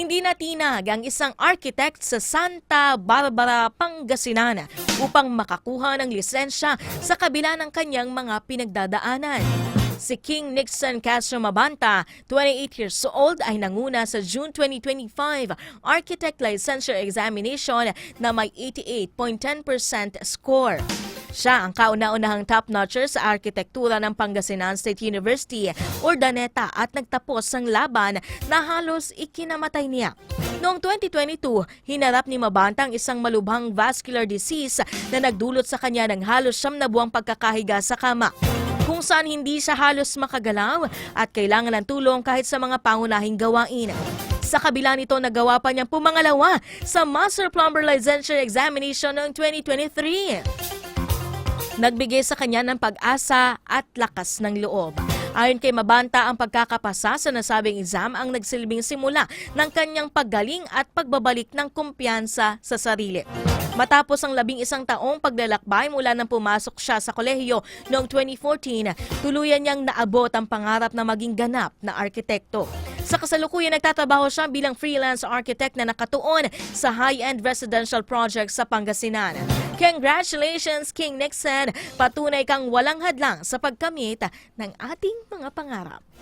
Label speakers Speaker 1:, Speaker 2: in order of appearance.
Speaker 1: Hindi natinag ang isang architect sa Santa Barbara, Pangasinan upang makakuha ng lisensya sa kabila ng kanyang mga pinagdadaanan. Si King Nixon Castro Mabanta, 28 years old, ay nanguna sa June 2025 Architect Licensure Examination na may 88.10% score. Siya ang kauna-unahang top-notcher sa arkitektura ng Pangasinan State University, Urdaneta, at nagtapos ang laban na halos ikinamatay niya. Noong 2022, hinarap ni Mabanta ang isang malubhang vascular disease na nagdulot sa kanya ng halos 9 na buwang pagkakahiga sa kama, kung saan hindi siya halos makagalaw at kailangan ng tulong kahit sa mga pangunahing gawain. Sa kabila nito, nagawa pa niyang pumangalawa sa Master Plumber Licensure Examination noong 2023. Nagbigay sa kanya ng pag-asa at lakas ng loob. Ayon kay Mabanta, ang pagkakapasa sa nasabing exam ang nagsilbing simula ng kanyang paggaling at pagbabalik ng kumpiyansa sa sarili. Matapos ang 11 taong paglalakbay mula nang pumasok siya sa kolehiyo noong 2014, tuluyan niyang naabot ang pangarap na maging ganap na arkitekto. Sa kasalukuyan, nagtatrabaho siya bilang freelance architect na nakatuon sa high-end residential projects sa Pangasinan. Congratulations, King Nixon! Patunay kang walang hadlang sa pagkamit ng ating mga pangarap.